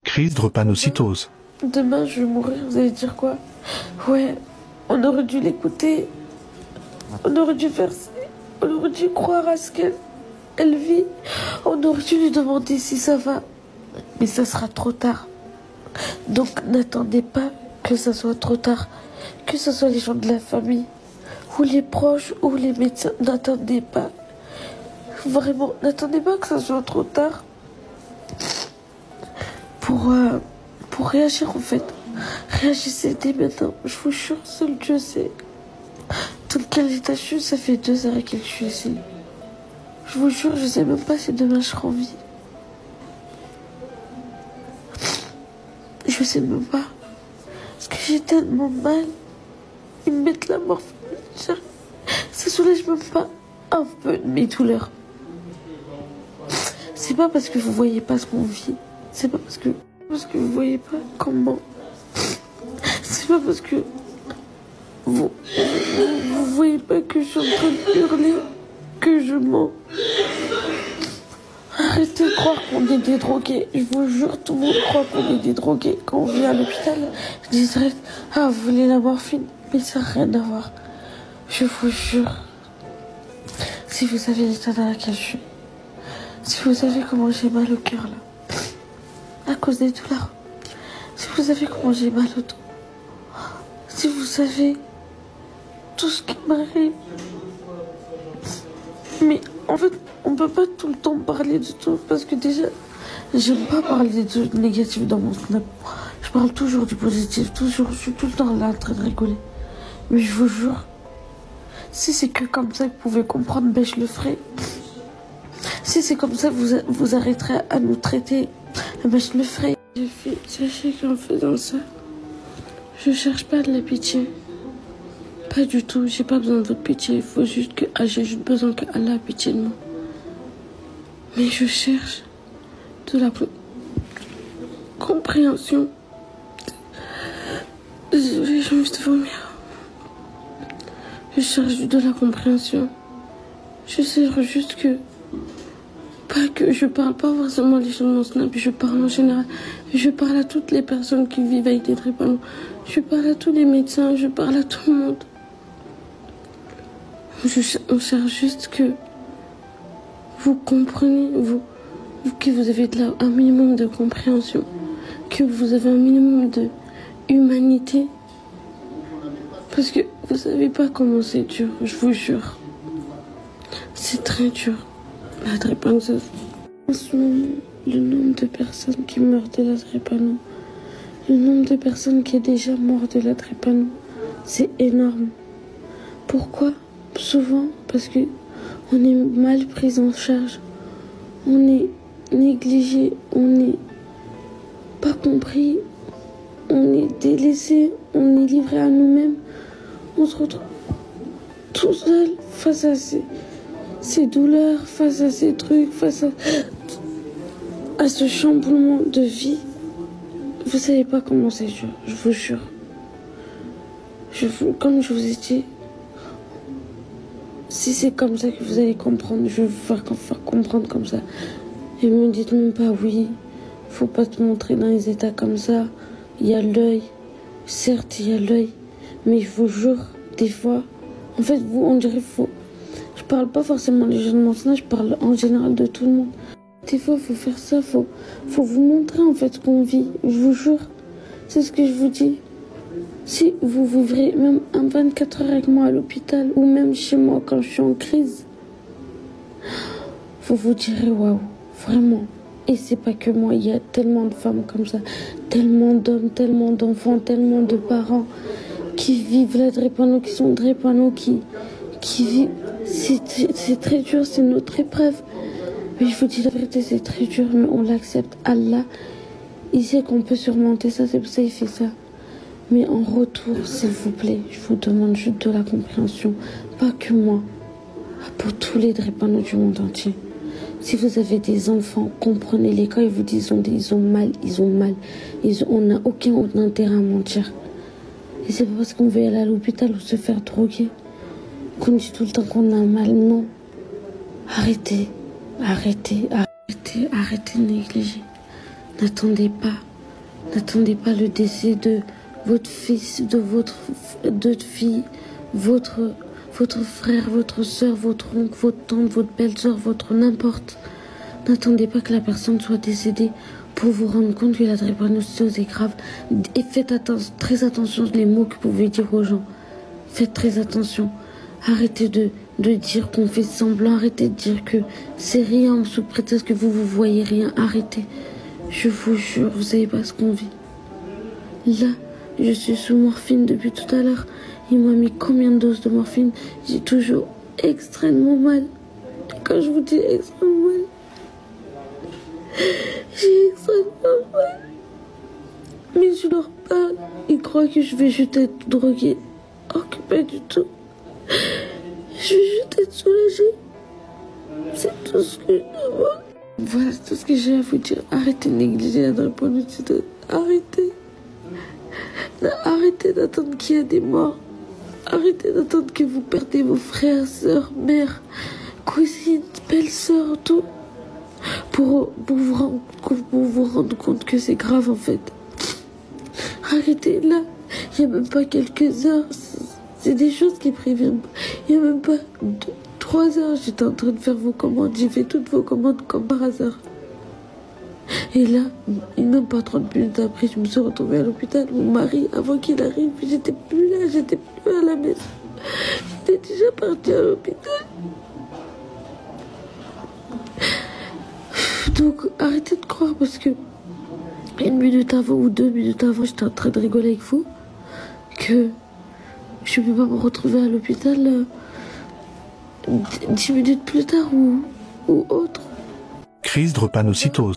Crise de drépanocytose. Demain, je vais mourir, vous allez dire quoi? Ouais, on aurait dû l'écouter. On aurait dû faire ça. On aurait dû croire à ce qu'elle vit. On aurait dû lui demander si ça va. Mais ça sera trop tard. Donc n'attendez pas que ça soit trop tard. Que ce soit les gens de la famille, ou les proches, ou les médecins. N'attendez pas. Vraiment, n'attendez pas que ça soit trop tard. Pour réagir en fait. Réagissez dès maintenant. Je vous jure, seul Dieu sait. Dans quel état je suis, ça fait 2 heures et quelques que je suis ici. Je vous jure, je sais même pas si demain je serai en vie. Je sais même pas. Parce que j'ai tellement mal. Ils me mettent la morphine. Ça soulage même pas un peu de mes douleurs. C'est pas parce que vous voyez pas ce qu'on vit. C'est pas parce que vous voyez pas comment. C'est pas parce que vous voyez pas que je suis en train de hurler que je mens. Arrêtez de croire qu'on est des drogués. Je vous jure, tout le monde croit qu'on est des drogués. Quand on vient à l'hôpital, je dis direct, ah, vous voulez la morphine? Mais ça n'a rien à voir. Je vous jure. Si vous savez l'état dans lequel je suis. Si vous savez comment j'ai mal au cœur là. À cause des douleurs. Si vous savez comment j'ai mal au dos. Si vous savez tout ce qui m'arrive. Mais en fait, on peut pas tout le temps parler de tout. Parce que déjà, j'aime pas parler de négatif dans mon snap. Je parle toujours du positif. Toujours, je suis tout le temps là en train de rigoler. Mais je vous jure, si c'est que comme ça que vous pouvez comprendre, ben je le ferai. Si c'est comme ça que vous arrêterez à nous traiter, ben je le ferai. Sachez qu'en faisant ça, je cherche pas de la pitié. Pas du tout, j'ai pas besoin de votre pitié. Il faut juste que j'ai juste besoin que Allah ait pitié de moi. Mais je cherche de la compréhension. Désolée, j'ai envie de vomir. Je cherche de la compréhension. Je sais juste que... Pas que je parle pas forcément des gens de mon snap, je parle en général. Je parle à toutes les personnes qui vivent avec des drépanocytoses. Je parle à tous les médecins, je parle à tout le monde. On cherche juste que vous compreniez, que vous avez un minimum de compréhension, que vous avez un minimum de humanité. Parce que vous savez pas comment c'est dur, je vous jure. C'est très dur. La drépanocytose. En ce moment, le nombre de personnes qui meurent de la drépano, le nombre de personnes qui est déjà mort de la drépano, c'est énorme. Pourquoi? Souvent parce que on est mal pris en charge, on est négligé, on n'est pas compris, on est délaissé, on est livré à nous-mêmes. On se retrouve tout seul face à ces douleurs, face à ces trucs, face à ce chamboulement de vie. Vous savez pas comment c'est dur, je vous jure. Comme je vous ai dit, si c'est comme ça que vous allez comprendre, je vais vous faire comprendre comme ça. Et me dites même pas oui, faut pas te montrer dans les états comme ça. Il y a l'œil, certes il y a l'œil, mais je vous jure, des fois, en fait vous on dirait faux. Je parle pas forcément des gens de mon snap, je parle en général de tout le monde. Des fois faut faire ça, faut vous montrer en fait ce qu'on vit, je vous jure. C'est ce que je vous dis. Si vous vivrez même un 24 heures avec moi à l'hôpital ou même chez moi quand je suis en crise, vous vous direz waouh, vraiment. Et c'est pas que moi, il y a tellement de femmes comme ça, tellement d'hommes, tellement d'enfants, tellement de parents qui vivent la drépano, qui sont drépano, qui vivent. C'est très dur, c'est notre épreuve. Mais je vous dis la vérité, c'est très dur, mais on l'accepte. Allah, il sait qu'on peut surmonter ça, c'est pour ça qu'il fait ça. Mais en retour, s'il vous plaît, je vous demande juste de la compréhension. Pas que moi, pour tous les drépanos du monde entier. Si vous avez des enfants, comprenez-les. Quand ils vous disent ils ont mal. On n'a aucun intérêt à mentir. Et c'est pas parce qu'on veut aller à l'hôpital ou se faire droguer qu'on dit tout le temps qu'on a mal. Non. Arrêtez de négliger. N'attendez pas N'attendez pas le décès de votre fils, de votre fille, votre frère, votre soeur, votre oncle, votre tante, votre belle-sœur, votre n'importe. N'attendez pas que la personne soit décédée pour vous rendre compte que la drépanocytose est grave. Et faites très attention les mots que vous pouvez dire aux gens. Faites très attention. Arrêtez de dire qu'on fait semblant. Arrêtez de dire que c'est rien sous prétexte que vous voyez rien. Arrêtez. Je vous jure, vous savez pas ce qu'on vit. Là, je suis sous morphine depuis tout à l'heure. Il m'a mis combien de doses de morphine? J'ai toujours extrêmement mal. Quand je vous dis extrêmement mal, j'ai extrêmement mal. Mais je leur parle. Ils croient que je vais juste être droguée. Oh, que pas du tout. Je vais juste être soulagée. C'est tout ce que je demande. Voilà tout ce que j'ai à vous dire. Arrêtez de négliger la drépanocytose. Arrêtez. Arrêtez d'attendre qu'il y ait des morts. Arrêtez d'attendre que vous perdez vos frères, sœurs, mères, cousines, belles-sœurs, tout. Pour vous rendre compte que c'est grave en fait. Arrêtez là. Il n'y a même pas quelques heures. C'est des choses qui préviennent. Il n'y a même pas 3 heures. J'étais en train de faire vos commandes. J'ai fait toutes vos commandes comme par hasard. Et là, même pas 30 minutes après, je me suis retrouvée à l'hôpital. Mon mari, avant qu'il arrive, j'étais plus là, j'étais plus à la maison. J'étais déjà partie à l'hôpital. Donc, arrêtez de croire parce que 1 minute avant ou 2 minutes avant, j'étais en train de rigoler avec vous. Que je ne peux pas me retrouver à l'hôpital 10 minutes plus tard ou autre. Crise drépanocytose.